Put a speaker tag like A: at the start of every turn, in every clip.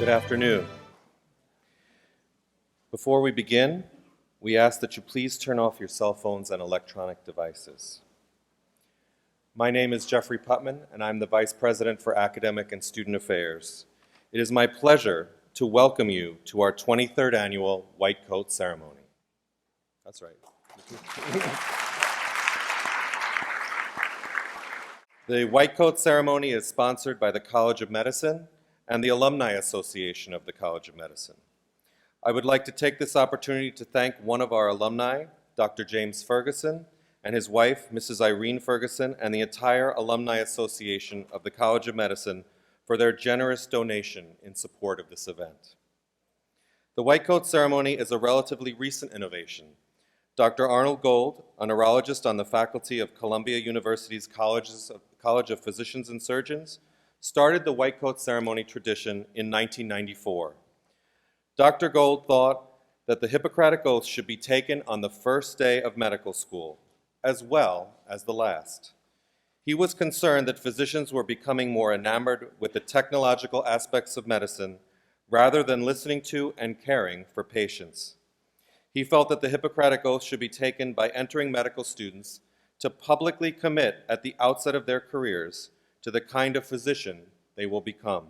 A: Good afternoon. Before we begin, we ask that you please turn off your cell phones and electronic devices. My name is Jeffrey Putman, and I'm the Vice President for Academic and Student Affairs. It is my pleasure to welcome you to our 23rd annual White Coat Ceremony. That's right. The White Coat Ceremony is sponsored by the College of Medicine and the Alumni Association of the College of Medicine. I would like to take this opportunity to thank one of our alumni, Dr. James Ferguson, and his wife, Mrs. Irene Ferguson, and the entire Alumni Association of the College of Medicine for their generous donation in support of this event. The White Coat Ceremony is a relatively recent innovation. Dr. Arnold Gold, a neurologist on the faculty of Columbia University's College of Physicians and Surgeons, started the White Coat Ceremony tradition in 1994. Dr. Gold thought that the Hippocratic Oath should be taken on the first day of medical school, as well as the last. He was concerned that physicians were becoming more enamored with the technological aspects of medicine rather than listening to and caring for patients. He felt that the Hippocratic Oath should be taken by entering medical students to publicly commit at the outset of their careers to the kind of physician they will become.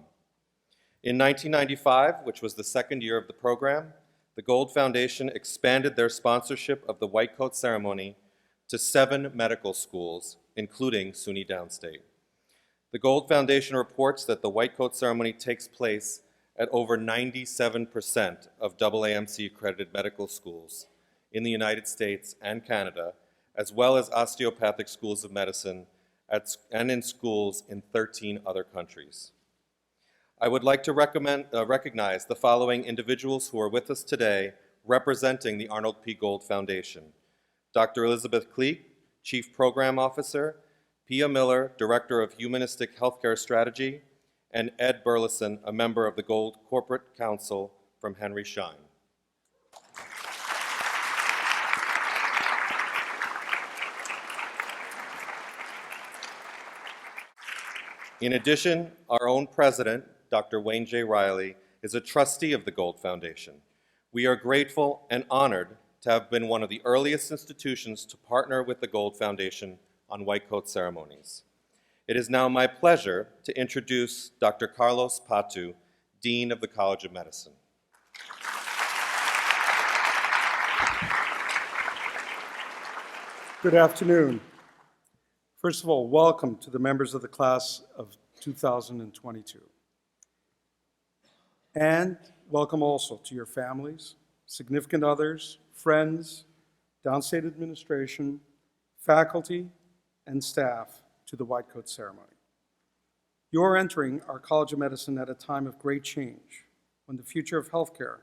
A: In 1995, which was the second year of the program, the Gold Foundation expanded their sponsorship of the White Coat Ceremony to 7 medical schools, including SUNY Downstate. The Gold Foundation reports that the White Coat Ceremony takes place at over 97% of AAMC-accredited medical schools in the United States and Canada, as well as osteopathic schools of medicine and in schools in 13 other countries. I would like to recognize the following individuals who are with us today representing the Arnold P. Gold Foundation. Dr. Elizabeth Cleek, Chief Program Officer, Pia Miller, Director of Humanistic Healthcare Strategy, and Ed Burleson, a member of the Gold Corporate Council from Henry Schein. In addition, our own president, Dr. Wayne J. Riley, is a trustee of the Gold Foundation. We are grateful and honored to have been one of the earliest institutions to partner with the Gold Foundation on White Coat ceremonies. It is now my pleasure to introduce Dr. Carlos Patu, Dean of the College of Medicine.
B: Good afternoon. First of all, welcome to the members of the class of 2022. And welcome also to your families, significant others, friends, Downstate administration, faculty, and staff to the White Coat Ceremony. You're entering our College of Medicine at a time of great change, when the future of healthcare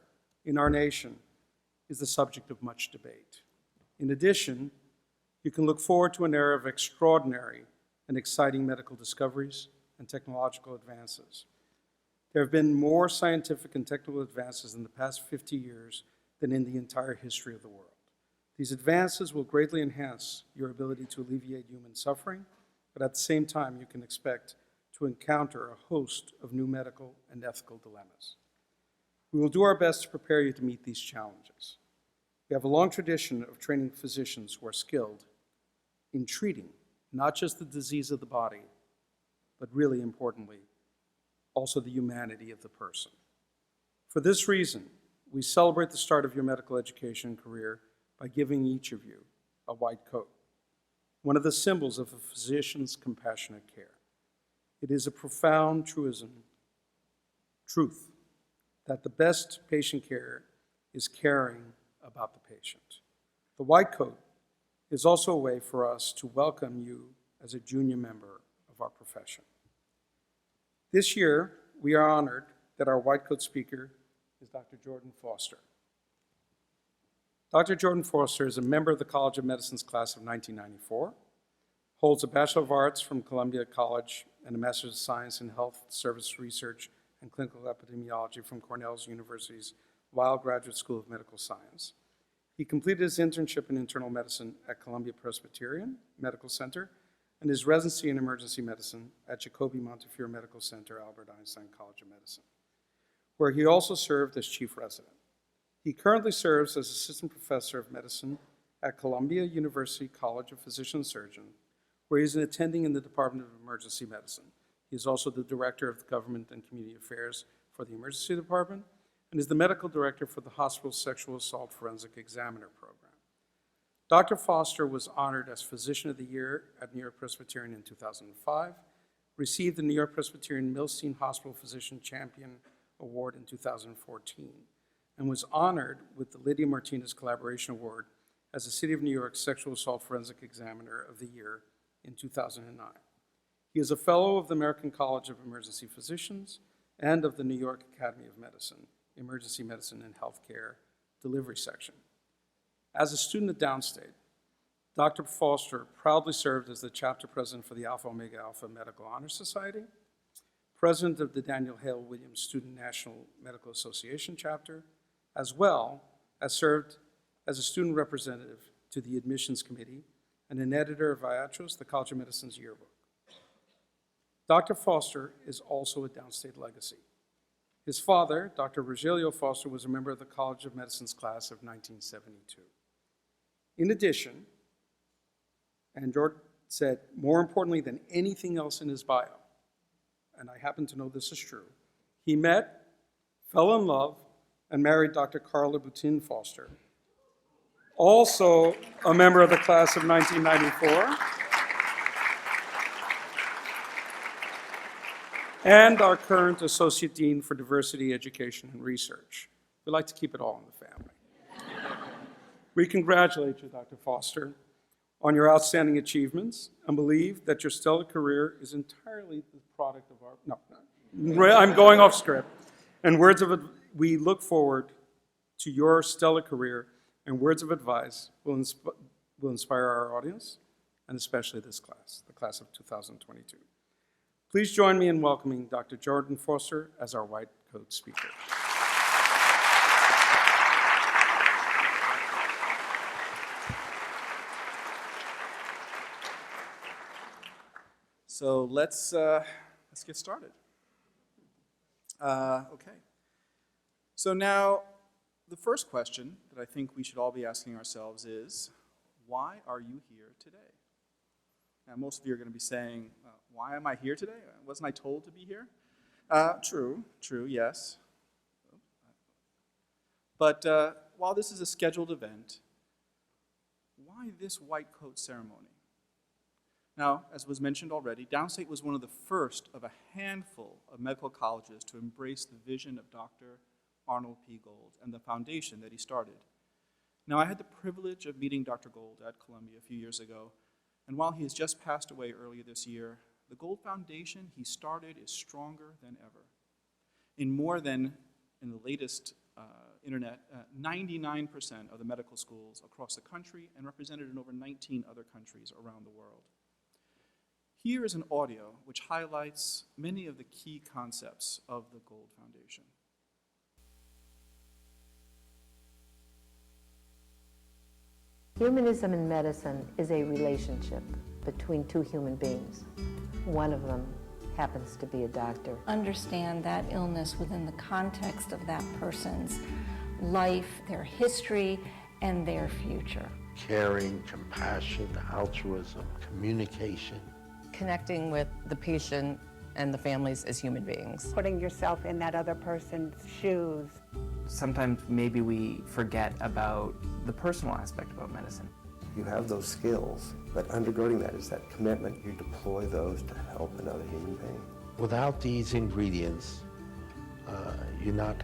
B: in our nation is the subject of much debate. In addition, you can look forward to an era of extraordinary and exciting medical discoveries and technological advances. There have been more scientific and technical advances in the past 50 years than in the entire history of the world. These advances will greatly enhance your ability to alleviate human suffering, but at the same time, you can expect to encounter a host of new medical and ethical dilemmas. We will do our best to prepare you to meet these challenges. We have a long tradition of training physicians who are skilled in treating not just the disease of the body, but really importantly, also the humanity of the person. For this reason, we celebrate the start of your medical education career by giving each of you a white coat, one of the symbols of a physician's compassionate care. It is a profound truth that the best patient care is caring about the patient. The white coat is also a way for us to welcome you as a junior member of our profession. This year, we are honored that our white coat speaker is Dr. Jordan Foster. Dr. Jordan Foster is a member of the College of Medicine's class of 1994, holds a Bachelor of Arts from Columbia College and a Master's of Science in Health Service Research and Clinical Epidemiology from Cornell University's Weill Graduate School of Medical Science. He completed his internship in internal medicine at Columbia Presbyterian Medical Center and his residency in emergency medicine at Jacobi Montefiore Medical Center, Albert Einstein College of Medicine. where he also served as chief resident. He currently serves as assistant professor of medicine at Columbia University College of Physician and Surgeon, where he's attending in the Department of Emergency Medicine. He is also the director of Government and Community Affairs for the Emergency Department and is the medical director for the hospital's Sexual Assault Forensic Examiner program. Dr. Foster was honored as Physician of the Year at New York Presbyterian in 2005, received the New York Presbyterian Milstein Hospital Physician Champion Award in 2014, and was honored with the Lydia Martinez Collaboration Award as the City of New York Sexual Assault Forensic Examiner of the Year in 2009. He is a fellow of the American College of Emergency Physicians and of the New York Academy of Medicine, Emergency Medicine and Healthcare Delivery Section. As a student at Downstate, Dr. Foster proudly served as the chapter president for the Alpha Omega Alpha Medical Honor Society, president of the Daniel Hale Williams Student National Medical Association chapter, as well as served as a student representative to the admissions committee and an editor of Viatros, the College of Medicine's yearbook. Dr. Foster is also a Downstate legacy. His father, Dr. Rogelio Foster, was a member of the College of Medicine's class of 1972. In addition, and George said, more importantly than anything else in his bio, and I happen to know this is true, he met, fell in love, and married Dr. Carla Boutin Foster, also a member of the class of 1994, and our current Associate Dean for Diversity, Education, and Research. We like to keep it all in the family. We congratulate you, Dr. Foster, on your outstanding achievements and believe that your stellar career is entirely the product of our, I'm going off script. And we look forward to your stellar career, and words of advice will inspire our audience, and especially this class, the class of 2022. Please join me in welcoming Dr. Jordan Foster as our White Coat speaker.
C: So let's get started. Okay. So now, the first question that I think we should all be asking ourselves is, why are you here today? Now, most of you are going to be saying, why am I here today? Wasn't I told to be here? True, yes. But while this is a scheduled event, why this white coat ceremony? Now, as was mentioned already, Downstate was one of the first of a handful of medical colleges to embrace the vision of Dr. Arnold P. Gold and the foundation that he started. Now, I had the privilege of meeting Dr. Gold at Columbia a few years ago, and while he has just passed away earlier this year, the Gold Foundation he started is stronger than ever. In the latest internet, 99% of the medical schools across the country and represented in over 19 other countries around the world. Here is an audio which highlights many of the key concepts of the Gold Foundation.
D: Humanism in medicine is a relationship between two human beings. One of them happens to be a doctor.
E: Understand that illness within the context of that person's life, their history, and their future.
F: Caring, compassion, altruism, communication.
G: Connecting with the patient and the families as human beings.
H: Putting yourself in that other person's shoes.
I: Sometimes maybe we forget about the personal aspect about medicine.
J: You have those skills, but undergirding that is that commitment. You deploy those to help another human being.
F: Without these ingredients, you're not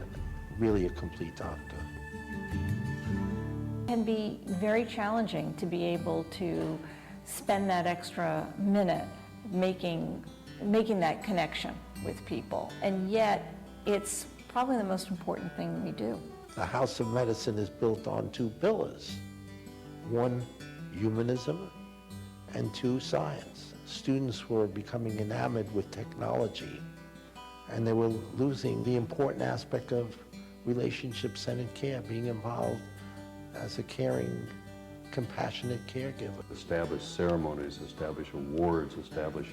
F: really a complete doctor.
E: It can be very challenging to be able to spend that extra minute making that connection with people. And yet, it's probably the most important thing we do.
F: The House of Medicine is built on two pillars. One, humanism, and two, science. Students were becoming enamored with technology, and they were losing the important aspect of relationship-centered care, being involved as a caring, compassionate caregiver.
K: Establish ceremonies, establish awards, establish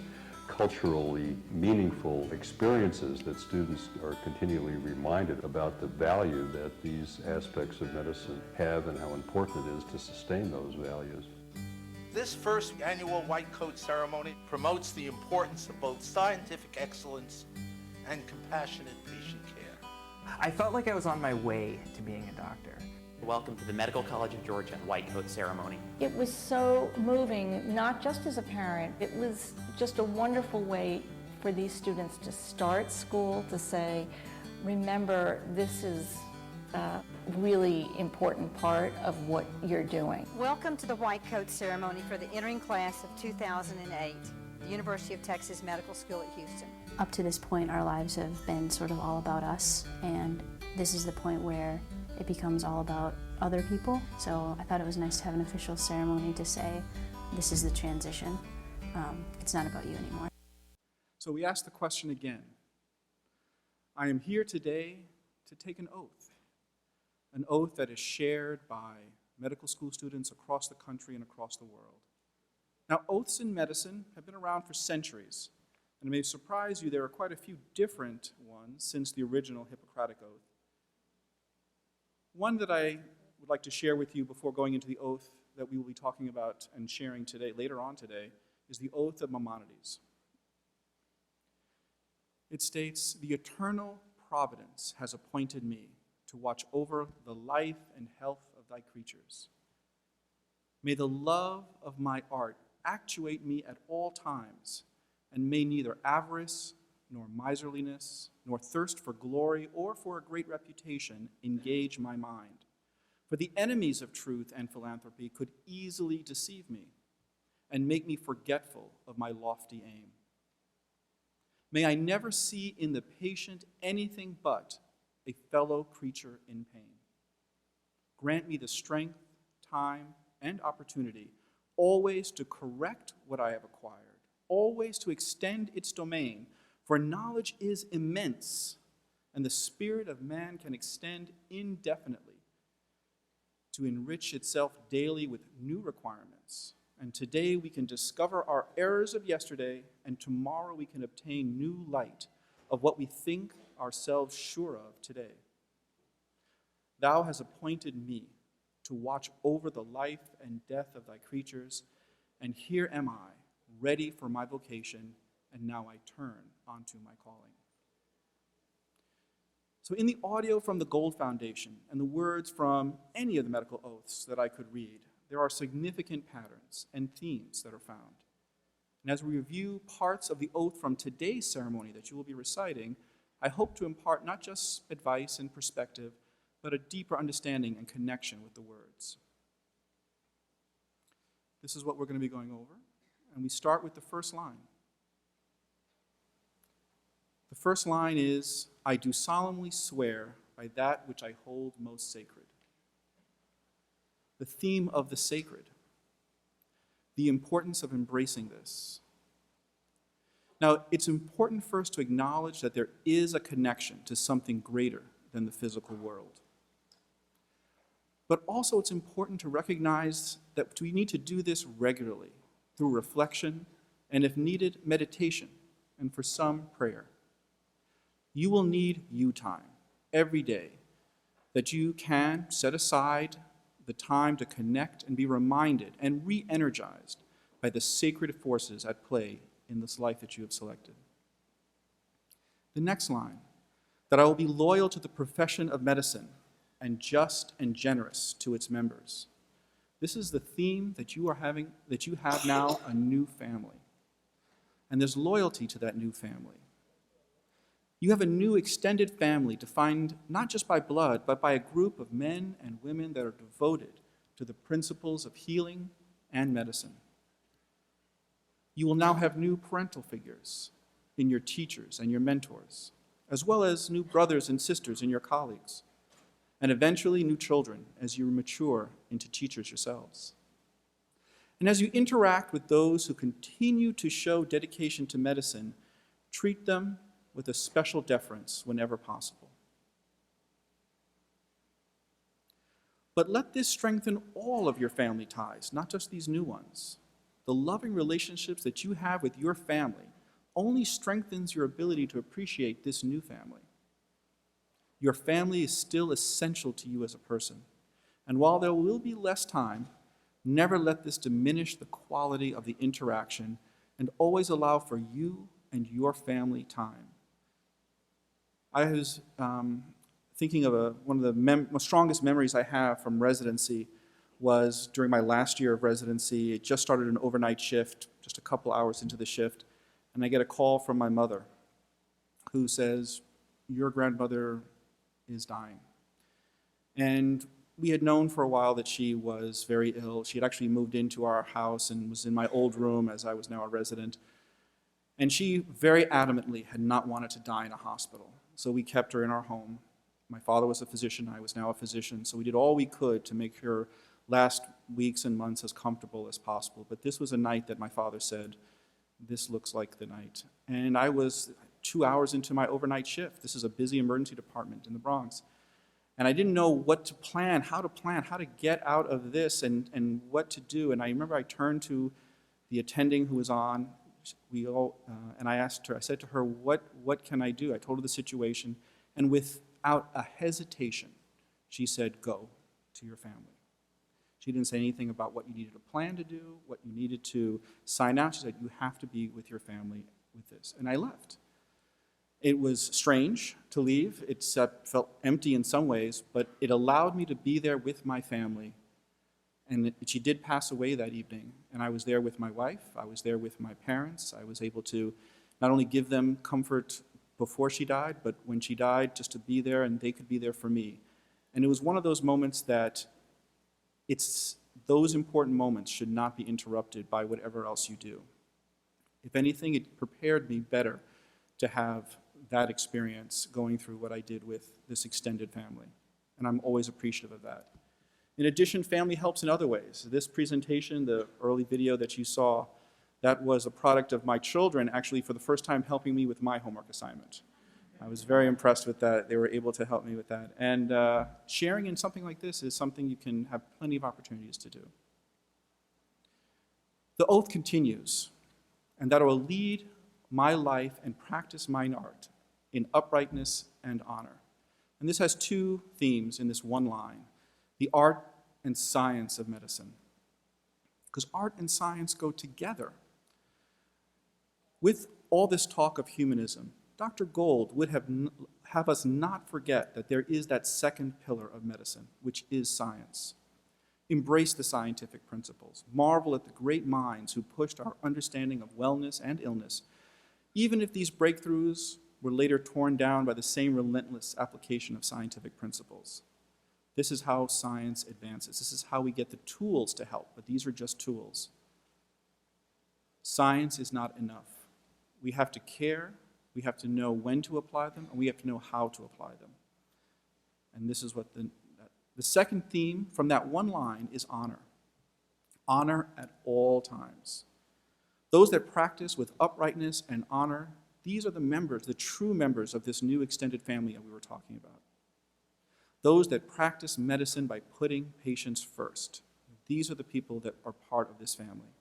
K: culturally meaningful experiences that students are continually reminded about the value that these aspects of medicine have and how important it is to sustain those values.
L: This first annual White Coat Ceremony promotes the importance of both scientific excellence and compassionate patient care.
I: I felt like I was on my way to being a doctor.
M: Welcome to the Medical College of Georgia White Coat Ceremony.
E: It was so moving, not just as a parent, it was just a wonderful way for these students to start school, to say, remember, this is a really important part of what you're doing.
N: Welcome to the White Coat Ceremony for the entering class of 2008, the University of Texas Medical School at Houston.
O: Up to this point, our lives have been sort of all about us, and this is the point where it becomes all about other people. So I thought it was nice to have an official ceremony to say, this is the transition. It's not about you anymore.
C: So we ask the question again. I am here today to take an oath that is shared by medical school students across the country and across the world. Now, oaths in medicine have been around for centuries, and it may surprise you there are quite a few different ones since the original Hippocratic Oath. One that I would like to share with you before going into the oath that we will be talking about and sharing today, later on today, is the Oath of Maimonides. It states, "The eternal providence has appointed me to watch over the life and health of thy creatures. May the love of my art actuate me at all times, and may neither avarice nor miserliness, nor thirst for glory or for a great reputation engage my mind. For the enemies of truth and philanthropy could easily deceive me and make me forgetful of my lofty aim. May I never see in the patient anything but a fellow creature in pain. Grant me the strength, time, and opportunity always to correct what I have acquired, always to extend its domain, for knowledge is immense, and the spirit of man can extend indefinitely to enrich itself daily with new requirements. And today we can discover our errors of yesterday, and tomorrow we can obtain new light of what we think ourselves sure of today. Thou hast appointed me to watch over the life and death of thy creatures, and here am I, ready for my vocation, and now I turn onto my calling." So in the audio from the Gold Foundation and the words from any of the medical oaths that I could read, there are significant patterns and themes that are found. And as we review parts of the oath from today's ceremony that you will be reciting, I hope to impart not just advice and perspective, but a deeper understanding and connection with the words. This is what we're going to be going over, and we start with the first line. The first line is, "I do solemnly swear by that which I hold most sacred." The theme of the sacred, the importance of embracing this. Now, it's important first to acknowledge that there is a connection to something greater than the physical world. But also it's important to recognize that we need to do this regularly through reflection and, if needed, meditation, and for some, prayer. You will need you time every day that you can set aside the time to connect and be reminded and re-energized by the sacred forces at play in this life that you have selected. The next line, that I will be loyal to the profession of medicine and just and generous to its members. This is the theme that you have now a new family. And there's loyalty to that new family. You have a new extended family defined not just by blood, but by a group of men and women that are devoted to the principles of healing and medicine. You will now have new parental figures in your teachers and your mentors, as well as new brothers and sisters in your colleagues, and eventually new children as you mature into teachers yourselves. And as you interact with those who continue to show dedication to medicine, treat them with a special deference whenever possible. But let this strengthen all of your family ties, not just these new ones. The loving relationships that you have with your family only strengthens your ability to appreciate this new family. Your family is still essential to you as a person. And while there will be less time, never let this diminish the quality of the interaction, and always allow for you and your family time. I was thinking of one of the strongest memories I have from residency was during my last year of residency. It just started an overnight shift, just a couple hours into the shift, and I get a call from my mother who says, "Your grandmother is dying." And we had known for a while that she was very ill. She had actually moved into our house and was in my old room as I was now a resident. And she very adamantly had not wanted to die in a hospital. So we kept her in our home. My father was a physician, I was now a physician, so we did all we could to make her last weeks and months as comfortable as possible. But this was a night that my father said, "This looks like the night." And I was 2 hours into my overnight shift. This is a busy emergency department in the Bronx. And I didn't know what to plan, how to get out of this and what to do. And I remember I turned to the attending who was on, and I asked her, I said to her, what can I do? I told her the situation, and without a hesitation, she said, "Go to your family." She didn't say anything about what you needed to plan to do, what you needed to sign out. She said, "You have to be with your family with this." And I left. It was strange to leave. It felt empty in some ways, but it allowed me to be there with my family. And she did pass away that evening, and I was there with my wife. I was there with my parents. I was able to not only give them comfort before she died, but when she died, just to be there, and they could be there for me. And it was one of those moments that those important moments should not be interrupted by whatever else you do. If anything, it prepared me better to have that experience going through what I did with this extended family. And I'm always appreciative of that. In addition, family helps in other ways. This presentation, the early video that you saw, that was a product of my children actually for the first time helping me with my homework assignment. I was very impressed with that. They were able to help me with that. And sharing in something like this is something you can have plenty of opportunities to do. The oath continues, and that I will lead my life and practice mine art in uprightness and honor. And this has two themes in this one line: the art and science of medicine. Because art and science go together. With all this talk of humanism, Dr. Gold would have us not forget that there is that second pillar of medicine, which is science. Embrace the scientific principles. Marvel at the great minds who pushed our understanding of wellness and illness, even if these breakthroughs were later torn down by the same relentless application of scientific principles. This is how science advances. This is how we get the tools to help, but these are just tools. Science is not enough. We have to care, we have to know when to apply them, and we have to know how to apply them. And this is what the second theme from that one line is honor. Honor at all times. Those that practice with uprightness and honor, these are the members, the true members of this new extended family that we were talking about. Those that practice medicine by putting patients first. These are the people that are part of this family.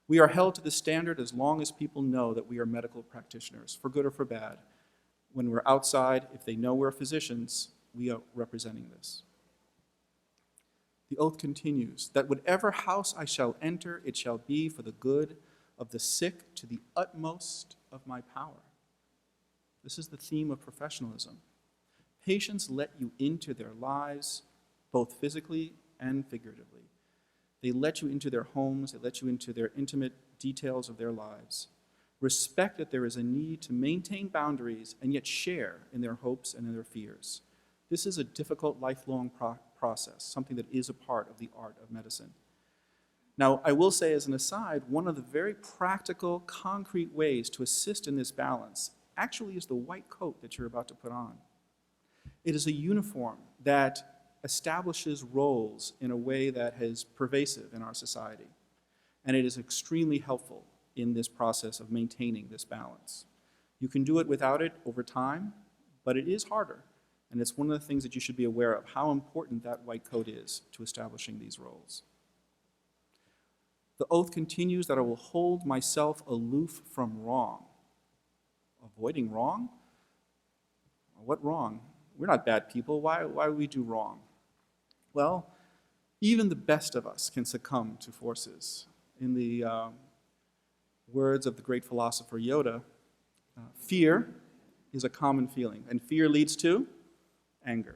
C: We are held to the standard as long as people know that we are medical practitioners, for good or for bad. When we're outside, if they know we're physicians, we are representing this. The oath continues, that whatever house I shall enter, it shall be for the good of the sick to the utmost of my power. This is the theme of professionalism. Patients let you into their lives, both physically and figuratively. They let you into their homes, they let you into their intimate details of their lives. Respect that there is a need to maintain boundaries and yet share in their hopes and in their fears. This is a difficult, lifelong process, something that is a part of the art of medicine. Now, I will say as an aside, one of the very practical, concrete ways to assist in this balance actually is the white coat that you're about to put on. It is a uniform that establishes roles in a way that is pervasive in our society. And it is extremely helpful in this process of maintaining this balance. You can do it without it over time, but it is harder. And it's one of the things that you should be aware of, how important that white coat is to establishing these roles. The oath continues that I will hold myself aloof from wrong. Avoiding wrong? What wrong? We're not bad people. Why would we do wrong? Well, even the best of us can succumb to forces. In the words of the great philosopher Yoda, fear is a common feeling, and fear leads to anger,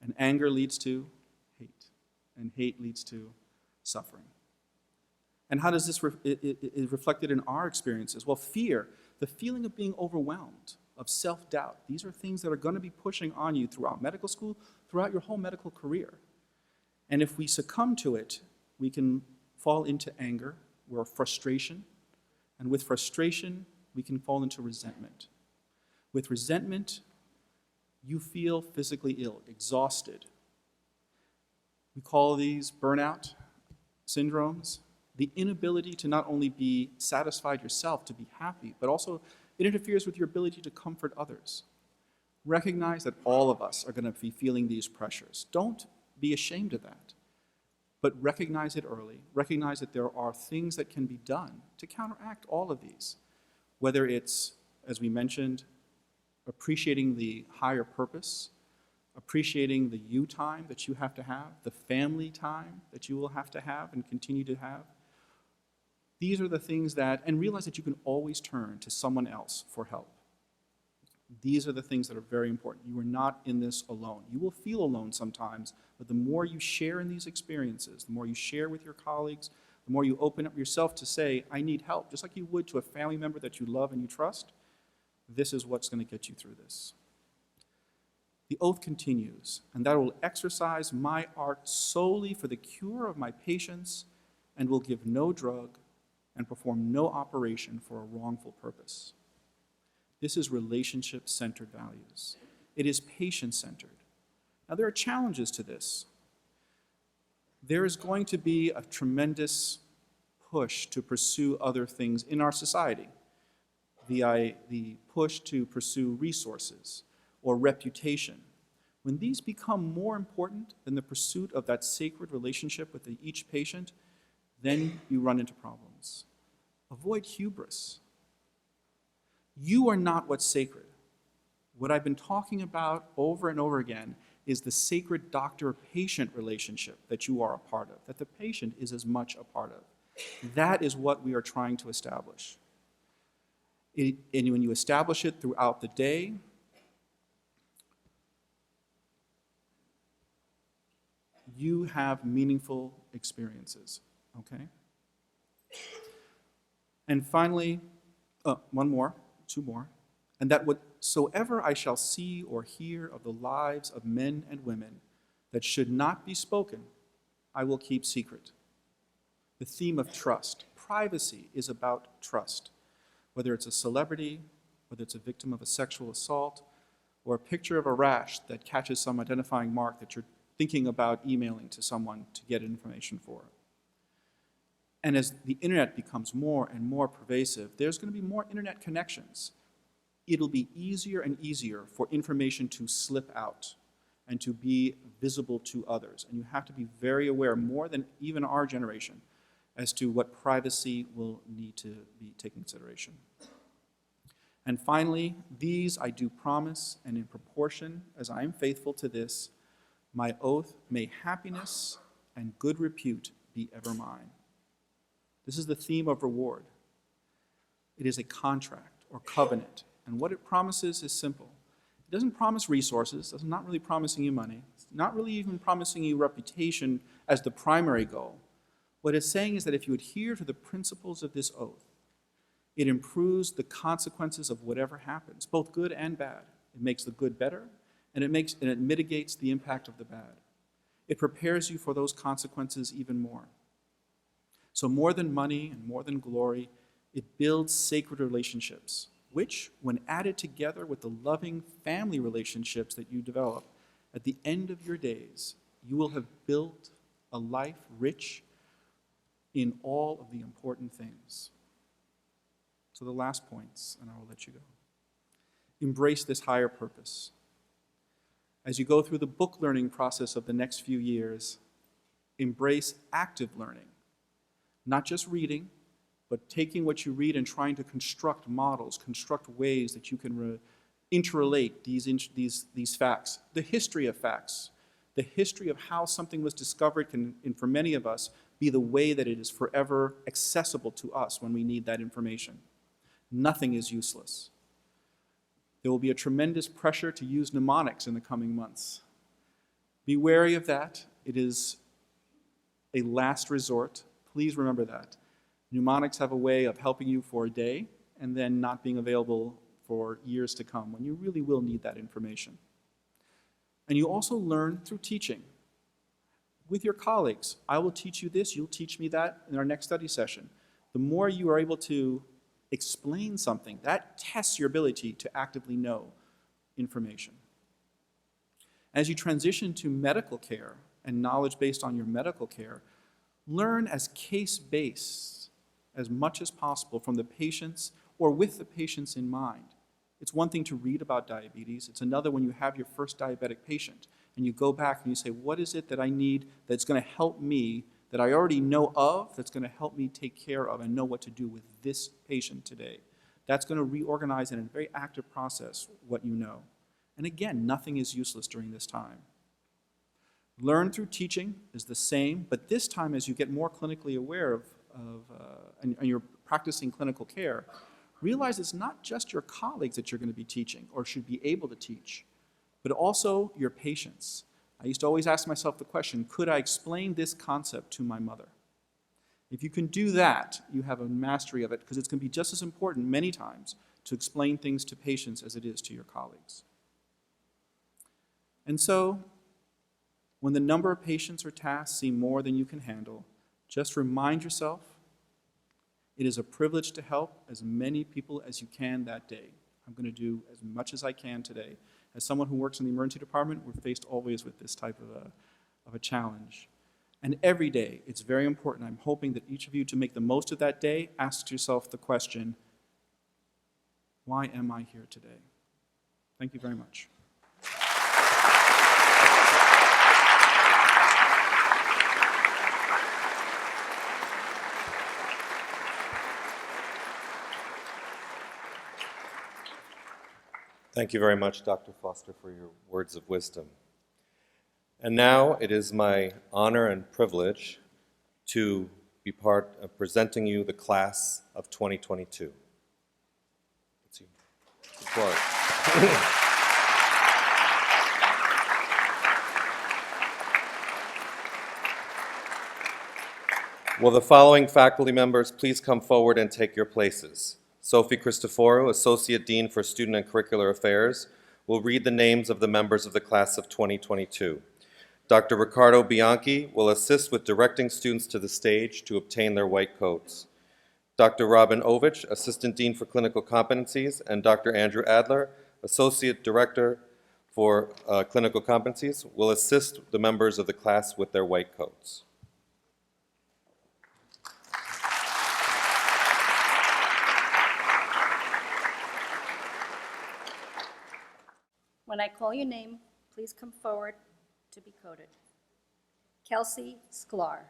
C: and anger leads to hate, and hate leads to suffering. And how does this is reflected in our experiences? Well, fear, the feeling of being overwhelmed, of self-doubt, these are things that are going to be pushing on you throughout medical school, throughout your whole medical career. And if we succumb to it, we can fall into anger or frustration. And with frustration, we can fall into resentment. With resentment, you feel physically ill, exhausted. We call these burnout syndromes. The inability to not only be satisfied yourself, to be happy, but also it interferes with your ability to comfort others. Recognize that all of us are going to be feeling these pressures. Don't be ashamed of that, but recognize it early. Recognize that there are things that can be done to counteract all of these, whether it's, as we mentioned, appreciating the higher purpose, appreciating the you time that you have to have, the family time that you will have to have and continue to have. These are the things that, and realize that you can always turn to someone else for help. These are the things that are very important. You are not in this alone. You will feel alone sometimes, but the more you share in these experiences, the more you share with your colleagues, the more you open up yourself to say, I need help, just like you would to a family member that you love and you trust, this is what's going to get you through this. The oath continues, and that I will exercise my art solely for the cure of my patients and will give no drug and perform no operation for a wrongful purpose. This is relationship-centered values. It is patient-centered. Now, there are challenges to this. There is going to be a tremendous push to pursue other things in our society. The push to pursue resources or reputation. When these become more important than the pursuit of that sacred relationship with each patient, then you run into problems. Avoid hubris. You are not what's sacred. What I've been talking about over and over again is the sacred doctor-patient relationship that you are a part of, that the patient is as much a part of. That is what we are trying to establish. And when you establish it throughout the day, you have meaningful experiences, okay? And finally, two more, and that whatsoever I shall see or hear of the lives of men and women that should not be spoken, I will keep secret. The theme of trust. Privacy is about trust. Whether it's a celebrity, whether it's a victim of a sexual assault, or a picture of a rash that catches some identifying mark that you're thinking about emailing to someone to get information for. And as the internet becomes more and more pervasive, there's going to be more internet connections. It'll be easier and easier for information to slip out and to be visible to others. And you have to be very aware, more than even our generation, as to what privacy will need to be taken into consideration. And finally, these I do promise, and in proportion as I am faithful to this, my oath, may happiness and good repute be ever mine. This is the theme of reward. It is a contract or covenant, and what it promises is simple. It doesn't promise resources, it's not really promising you money, it's not really even promising you reputation as the primary goal. What it's saying is that if you adhere to the principles of this oath, it improves the consequences of whatever happens, both good and bad. It makes the good better, and it mitigates the impact of the bad. It prepares you for those consequences even more. So more than money and more than glory, it builds sacred relationships, which, when added together with the loving family relationships that you develop, at the end of your days, you will have built a life rich in all of the important things. So the last points, and I will let you go. Embrace this higher purpose. As you go through the book learning process of the next few years, embrace active learning. Not just reading, but taking what you read and trying to construct models, construct ways that you can interrelate these facts. The history of facts, the history of how something was discovered can, and for many of us, be the way that it is forever accessible to us when we need that information. Nothing is useless. There will be a tremendous pressure to use mnemonics in the coming months. Be wary of that. It is a last resort. Please remember that. Mnemonics have a way of helping you for a day and then not being available for years to come when you really will need that information. And you also learn through teaching. With your colleagues, I will teach you this, you'll teach me that in our next study session. The more you are able to explain something, that tests your ability to actively know information. As you transition to medical care and knowledge based on your medical care, learn as case-based as much as possible from the patients or with the patients in mind. It's one thing to read about diabetes. It's another when you have your first diabetic patient and you go back and you say, what is it that I need that's going to help me, that I already know of, that's going to help me take care of and know what to do with this patient today. That's going to reorganize in a very active process what you know. And again, nothing is useless during this time. Learn through teaching is the same, but this time as you get more clinically aware and you're practicing clinical care, realize it's not just your colleagues that you're going to be teaching or should be able to teach, but also your patients. I used to always ask myself the question, could I explain this concept to my mother? If you can do that, you have a mastery of it, because it's going to be just as important many times to explain things to patients as it is to your colleagues. And so, when the number of patients or tasks seem more than you can handle, just remind yourself it is a privilege to help as many people as you can that day. I'm going to do as much as I can today. As someone who works in the emergency department, we're faced always with this type of a challenge. And every day, it's very important. I'm hoping that each of you, to make the most of that day, ask yourself the question, why am I here today? Thank you very much.
A: Thank you very much, Dr. Foster, for your words of wisdom. And now it is my honor and privilege to be part of presenting you the class of 2022. Let's see. Applause. Will the following faculty members please come forward and take your places? Sophie Cristoforo, Associate Dean for Student and Curricular Affairs, will read the names of the members of the class of 2022. Dr. Ricardo Bianchi will assist with directing students to the stage to obtain their white coats. Dr. Robin Ovich, Assistant Dean for Clinical Competencies, and Dr. Andrew Adler, Associate Director for Clinical Competencies, will assist the members of the class with their white coats.
P: When I call your name, please come forward to be coded. Kelsey Sklar.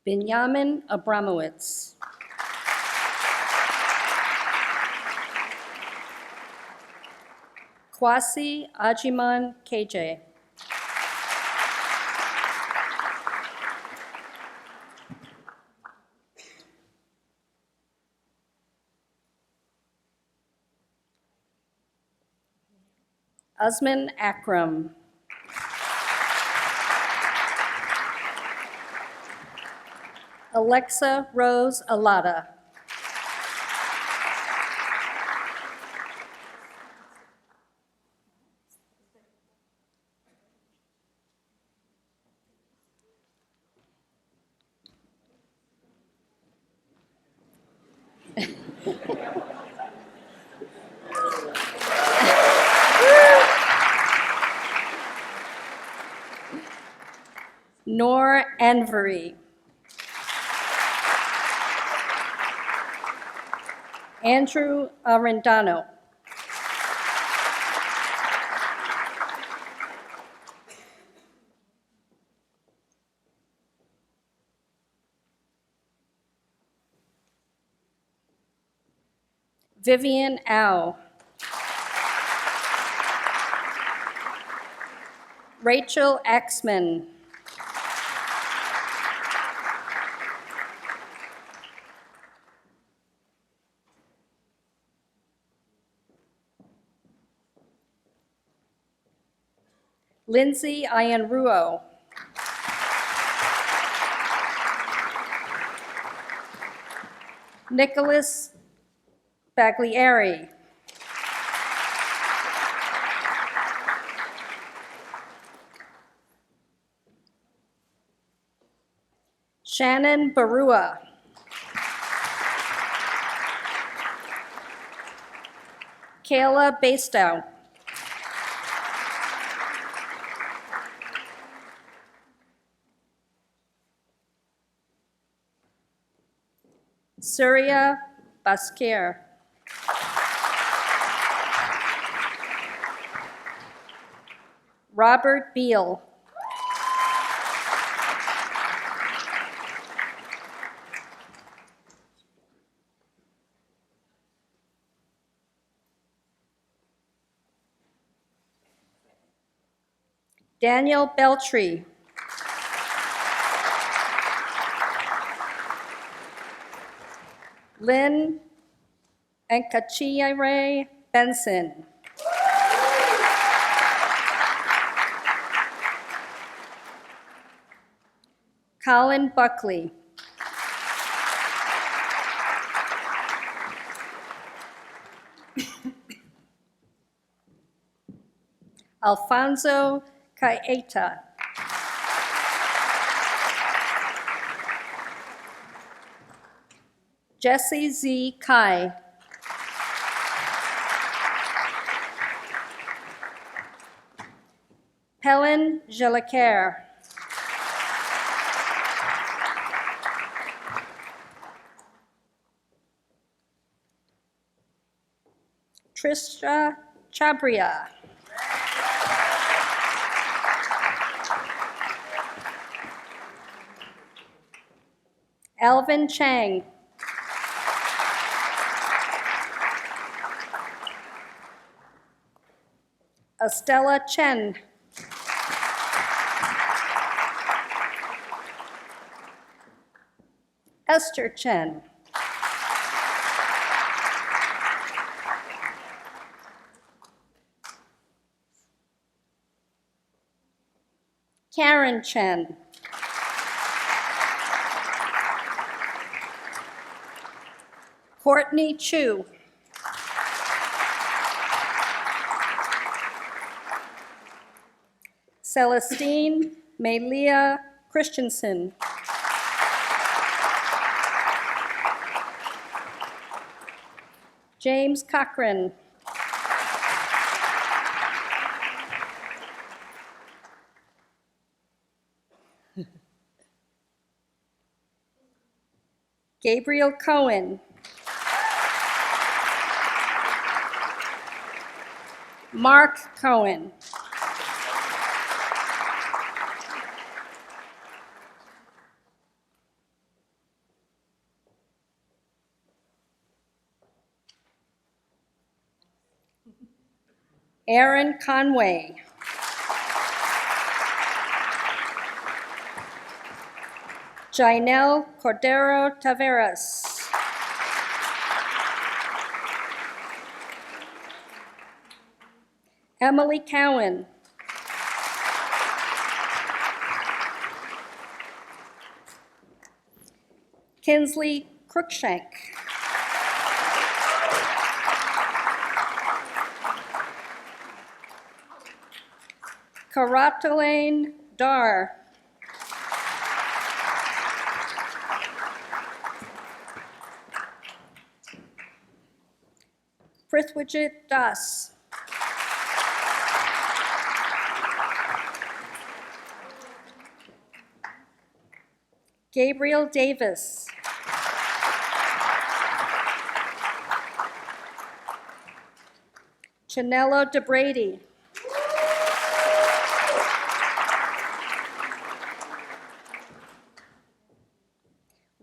P: Benjamin Abramowitz. Kwasi Ajiman KJ. Azman Akram. Alexa Rose Alada. Nor Envery. Andrew Arendano. Vivian Au. Rachel Axman. Lindsay Ianruo. Nicholas Baglieri. Shannon Barua. Kayla Bastow. Surya Baskir. Robert Beal. Daniel Beltry. Lynn Nkachire Benson. Colin Buckley. Alfonso Caeta. Jesse Z. Kai. Helen Jelicaire. Trisha Chabria. Alvin Chang. Estella Chen. Esther Chen. Karen Chen. Courtney Chu. Celestine Melia Christensen. James Cochran. Gabriel Cohen. Mark Cohen. Aaron Conway. Jainel Cordero Taveras. Emily Cowan. Kinsley Cruikshank. Karatalaine Dar. Prithwijit Das. Gabriel Davis. Chanello DeBrady.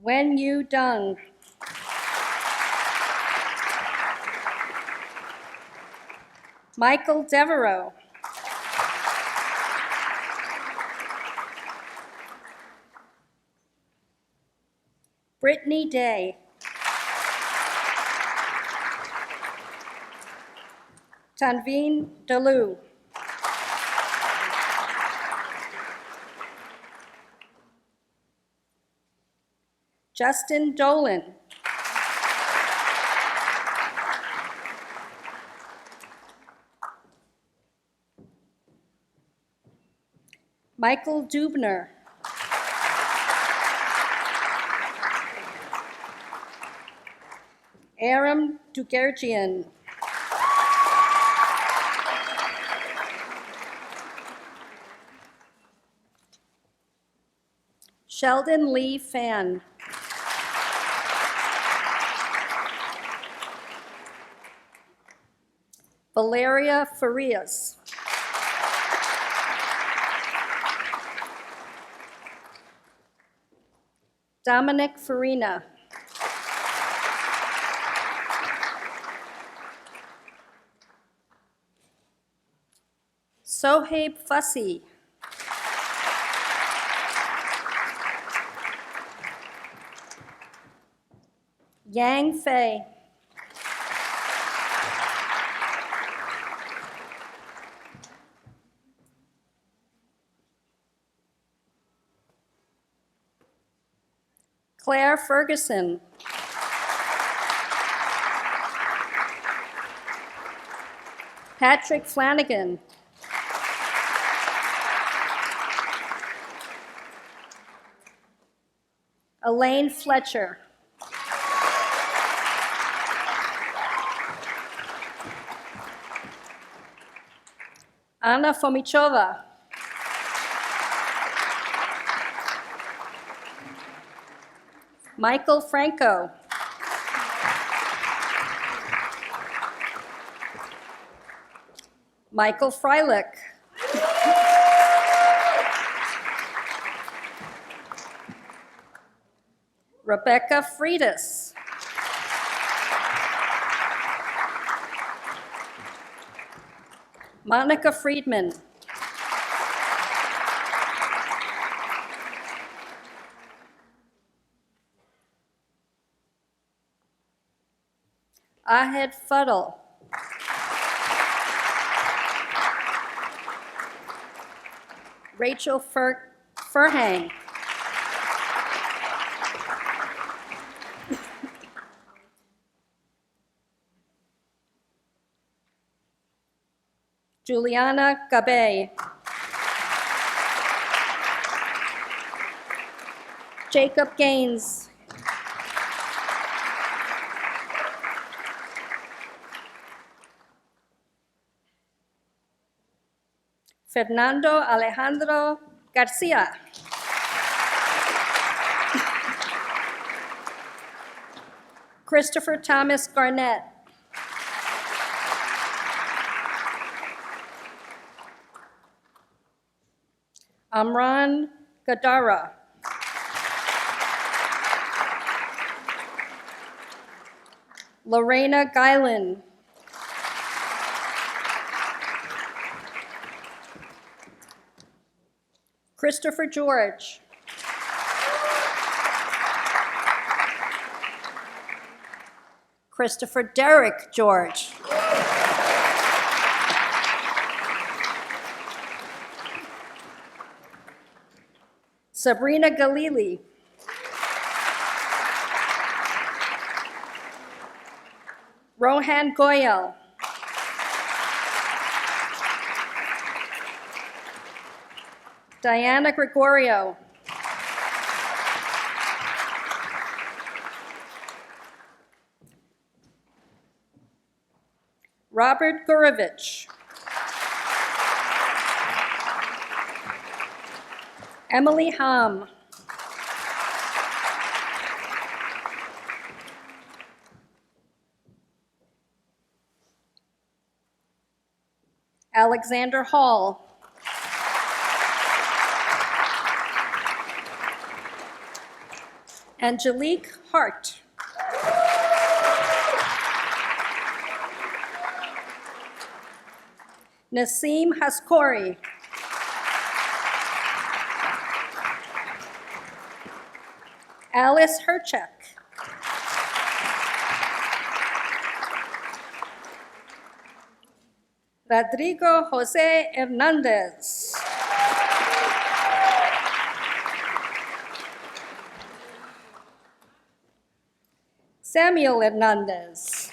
P: Wen Yu Dung. Michael Devereaux. Brittany Day. Tanveen Dalu. Justin Dolan. Michael Dubner. Aram Dugergian. Sheldon Lee Fan. Valeria Farias. Dominic Farina. Sohaib Fussy. Yang Fei. Claire Ferguson. Patrick Flanagan. Elaine Fletcher. Anna Fomichova. Michael Franco. Michael Freilich. Rebecca Freitas. Monica Friedman. Ahed Fuddle. Rachel Furhang. Juliana Gabe. Jacob Gaines. Fernando Alejandro Garcia. Christopher Thomas Garnett. Amran Gadara. Lorena Guyland. Christopher George. Christopher Derek George. Sabrina Galili. Rohan Goyal. Diana Gregorio. Robert Gurovich. Emily Ham. Alexander Hall. Angelique Hart. Naseem Haskouri. Alice Herchek. Rodrigo Jose Hernandez. Samuel Hernandez.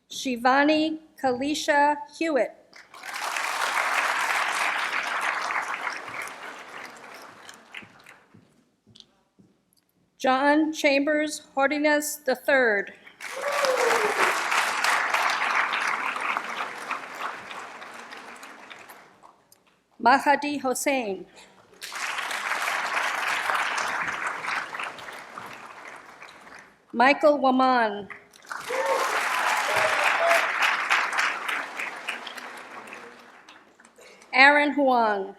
P: Shivani Kalisha Hewitt. John Chambers Hordiness III. Mahadi Hossein. Michael Waman. Aaron Huang.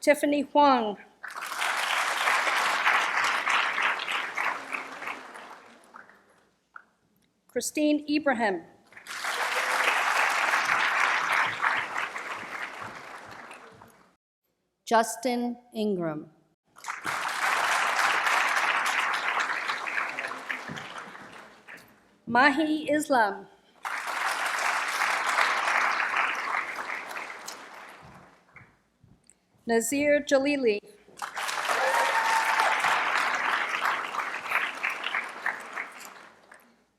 P: Tiffany Huang. Christine Ibrahim. Justin Ingram. Mahi Islam. Nazir Jalili.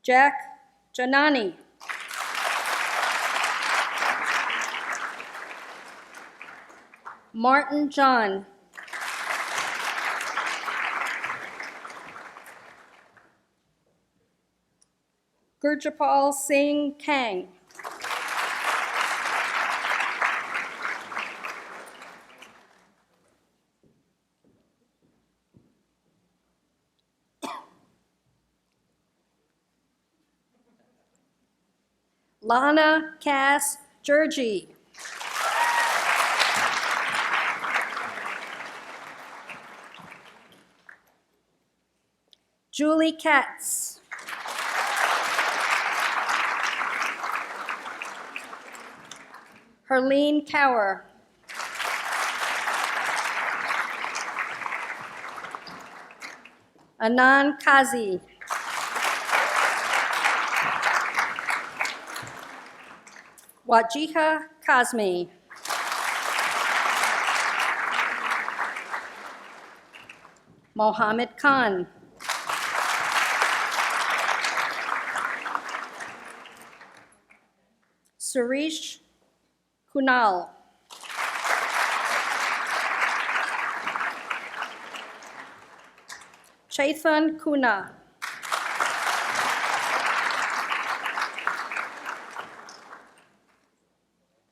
P: Jack Janani. Martin John. Gurjapal Singh Kang. Lana Cass Jurgi. Julie Katz. Herlene Cower. Anand Kazi. Wajiha Kazmi. Mohammed Khan. Suresh Kunal. Chaithan Kuna.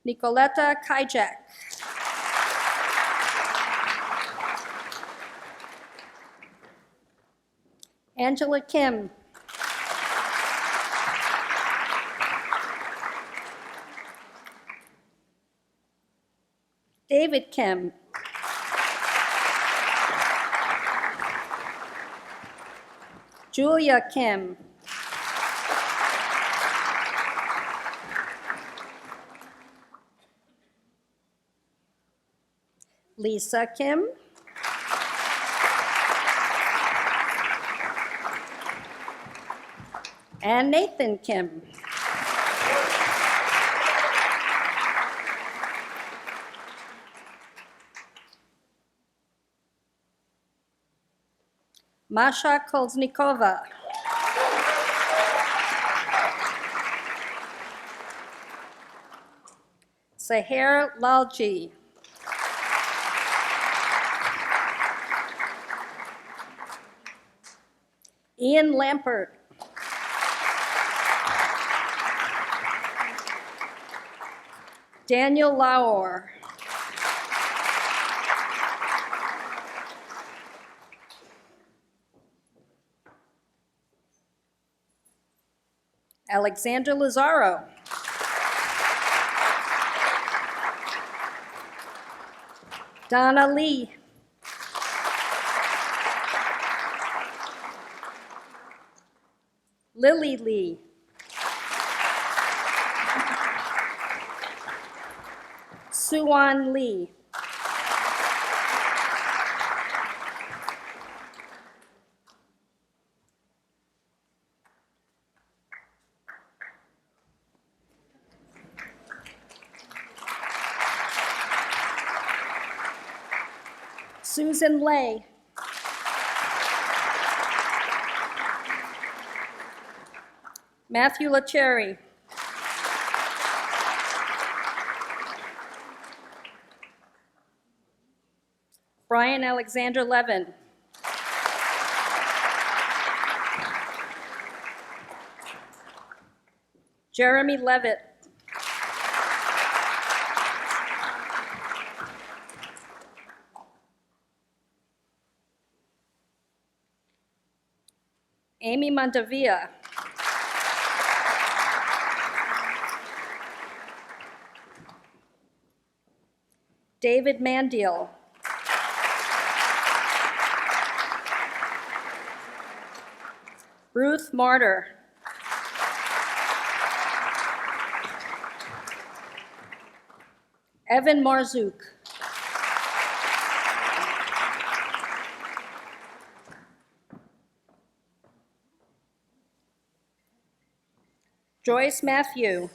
P: Nicoletta Kajak. Angela Kim. David Kim. Julia Kim. Lisa Kim. And Nathan Kim. Masha Kolznikova. Seher Lalji. Ian Lampert. Daniel Lauer. Alexander Lazaro. Donna Lee. Lily Lee. Suwan Lee. Susan Lay. Matthew Lacherry. Brian Alexander Levin. Jeremy Levitt. Amy Mondavia. David Mandiel. Ruth Martyr. Evan Marzuk. Joyce Matthew.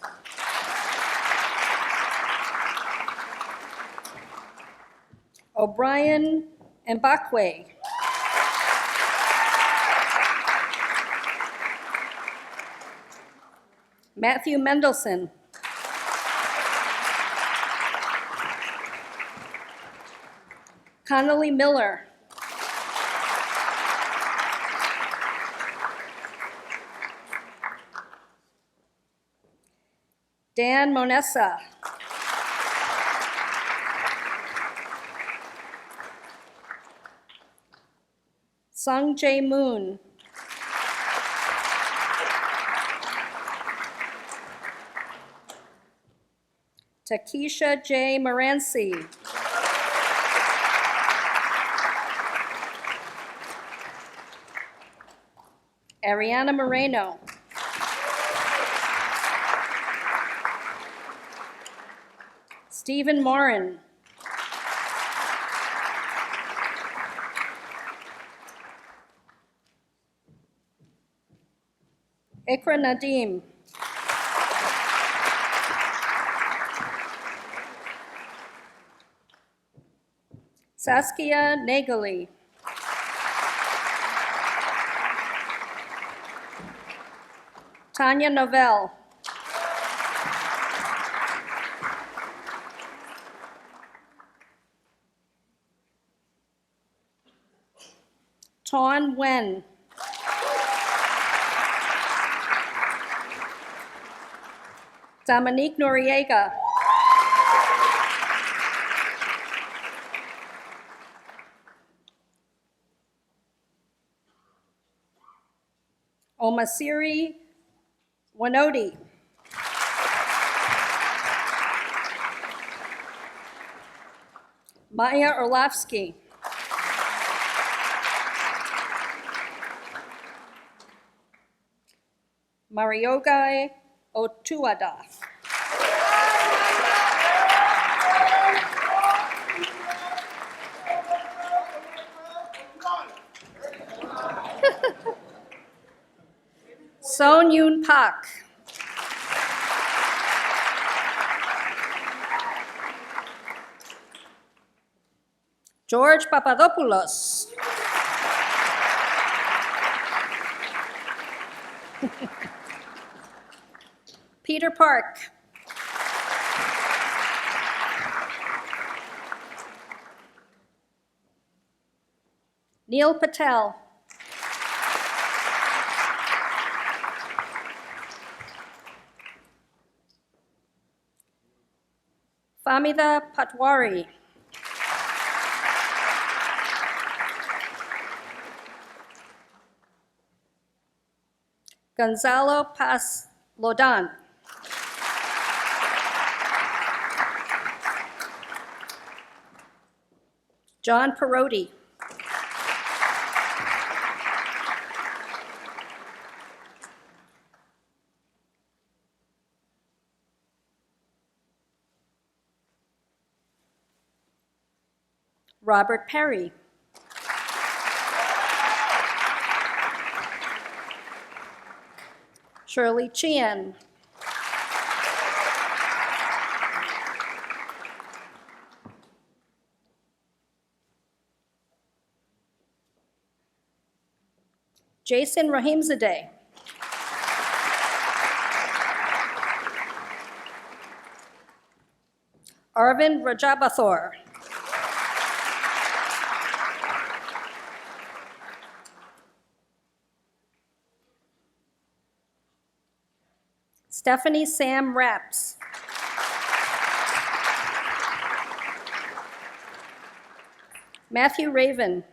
P: O'Brien Mbakwe. Matthew Mendelson. Connolly Miller. Dan Monessa. Sung Jae Moon. Takesha J. Moranci. Ariana Moreno. Stephen Morin. Ikra Nadim. Saskia Nagali. Tanya Novell. Tawn Wen. Dominique Noriega. Omasiri Wanodi. Maya Orlovsky. Mariogai Otuada. Son Yoon Pak. George Papadopoulos. Peter Park. Neil Patel. Famida Patwari. Gonzalo Lodan. John Perotti. Robert Perry. Shirley Chien. Jason Rahimzadeh. Arvind Rajabathor. Stephanie Sam Rapps. Matthew Raven.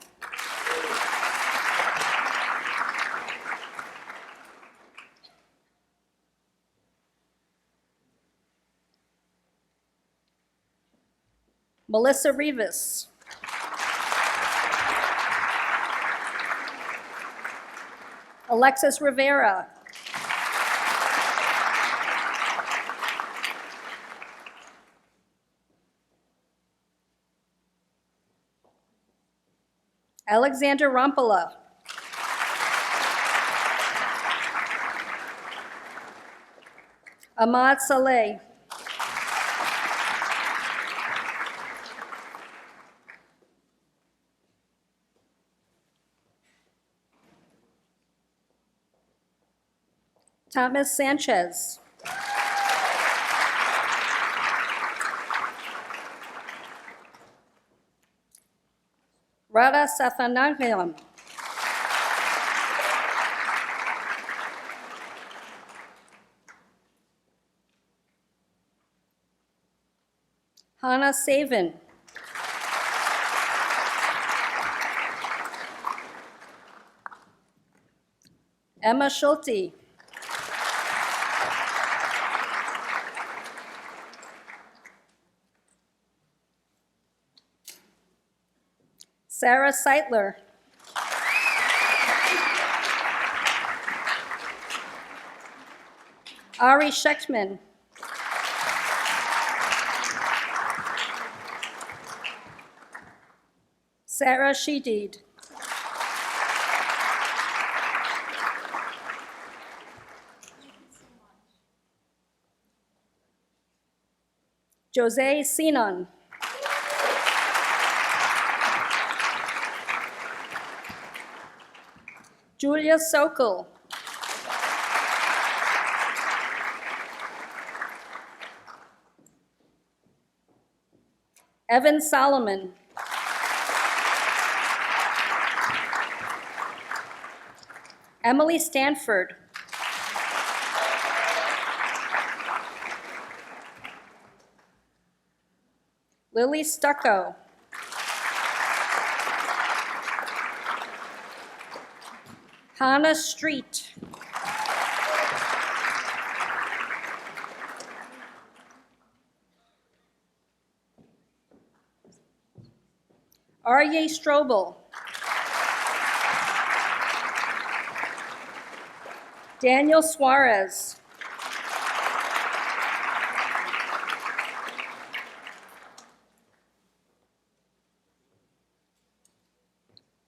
P: Melissa Rivas. Alexis Rivera. Alexander Rampala. Ahmad Saleh. Thomas Sanchez. Radha Sathanagam. Hannah Savin. Emma Schulte. Sarah Seitler. Ari Schechtman. Sarah Sheedid. Jose Sinon. Julia Sokol. Evan Solomon. Emily Stanford. Lily Stucco. Hannah Street. Arye Strobel. Daniel Suarez.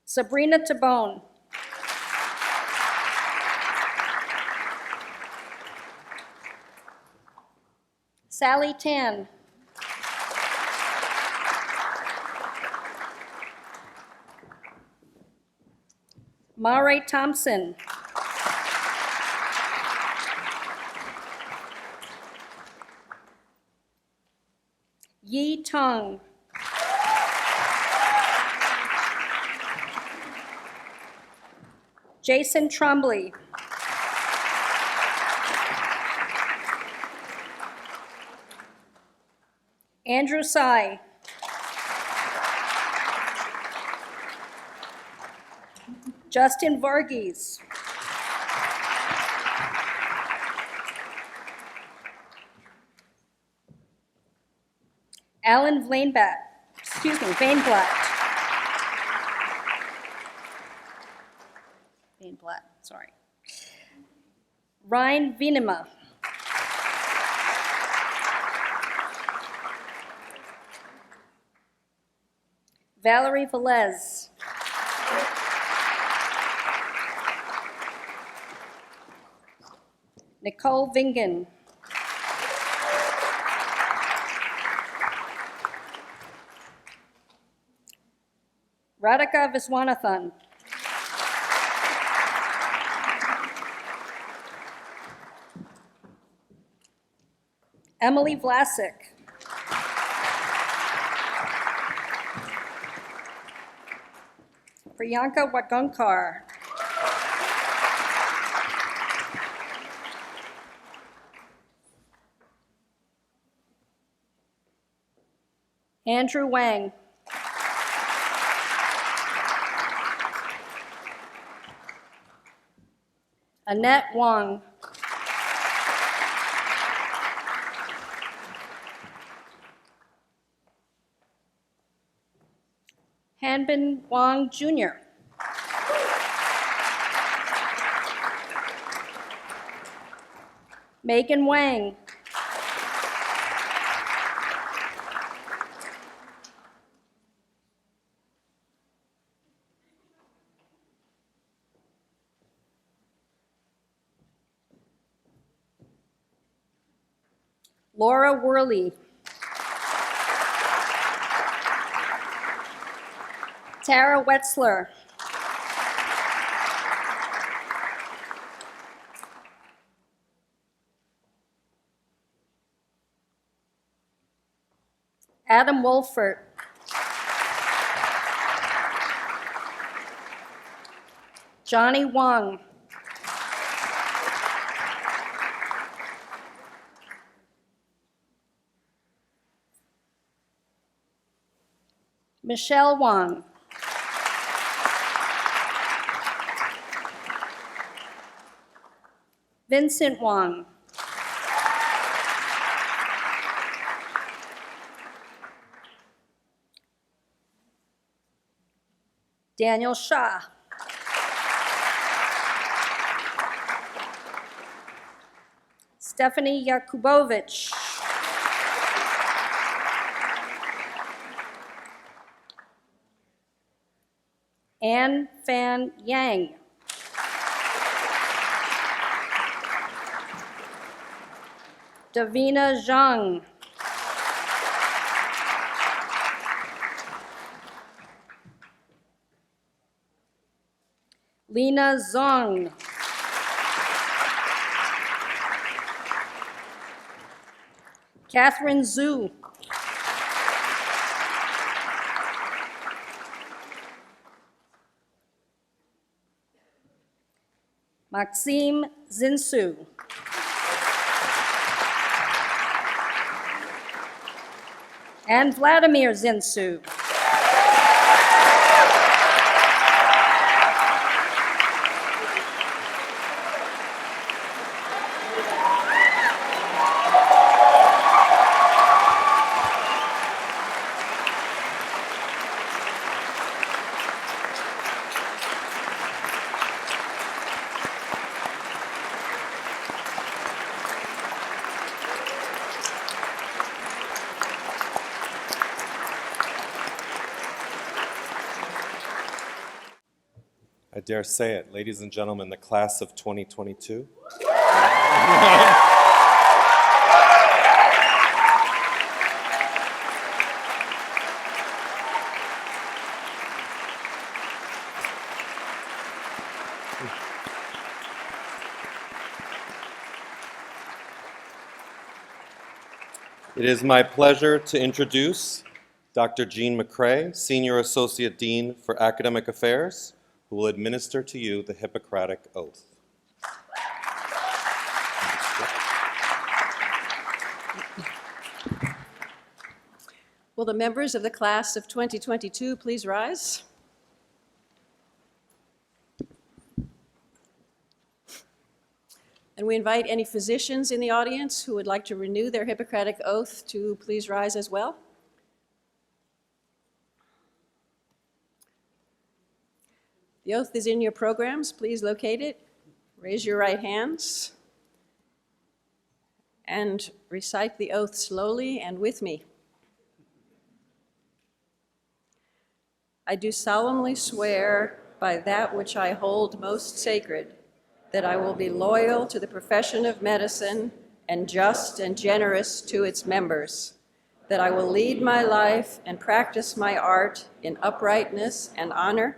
P: Sabrina Tabone. Sally Tan. Mare Thompson. Yi Tong. Jason Trombley. Andrew Tsai. Justin Varghese. Alan Vainblatt, sorry. Ryan Venema. Valerie Velez. Nicole Vingen. Radhika Viswanathan. Emily Vlasic. Priyanka Wagankar. Andrew Wang. Annette Wong. Hanbin Wang Jr. Megan Wang. Laura Worley. Tara Wetzler. Adam Wolfert. Johnny Wong. Michelle Wong. Vincent Wong. Daniel Shah. Stephanie Yakubovich. Anne Fan Yang. Davina Zhang. Lena Zong. Catherine Zhu. Maxime Zinsu. And Vladimir Zinsu.
A: I dare say it, ladies and gentlemen, the class of 2022. It is my pleasure to introduce Dr. Jean McCrae, Senior Associate Dean for Academic Affairs, who will administer to you the Hippocratic Oath.
Q: Will the members of the class of 2022 please rise? And we invite any physicians in the audience who would like to renew their Hippocratic Oath to please rise as well. The oath is in your programs. Please locate it. Raise your right hands and recite the oath slowly and with me. I do solemnly swear by that which I hold most sacred, that I will be loyal to the profession of medicine and just and generous to its members, that I will lead my life and practice my art in uprightness and honor,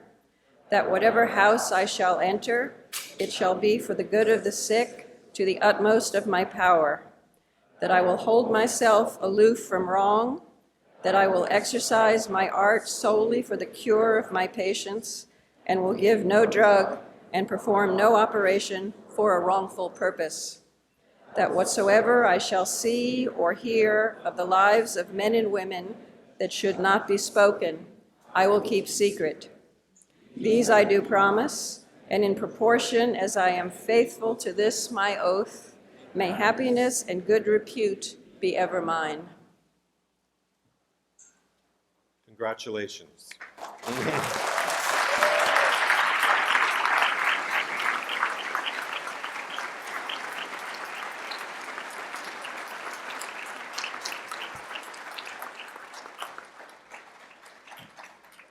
Q: that whatever house I shall enter, it shall be for the good of the sick to the utmost of my power, that I will hold myself aloof from wrong, that I will exercise my art solely for the cure of my patients, and will give no drug and perform no operation for a wrongful purpose, that whatsoever I shall see or hear of the lives of men and women that should not be spoken, I will keep secret. These I do promise, and in proportion as I am faithful to this my oath, may happiness and good repute be ever mine.
A: Congratulations.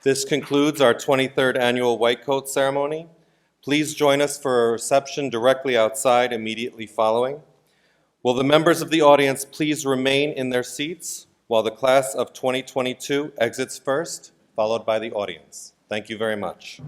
A: This concludes our 23rd annual White Coat Ceremony. Please join us for a reception directly outside immediately following. Will the members of the audience please remain in their seats while the class of 2022 exits first, followed by the audience. Thank you very much.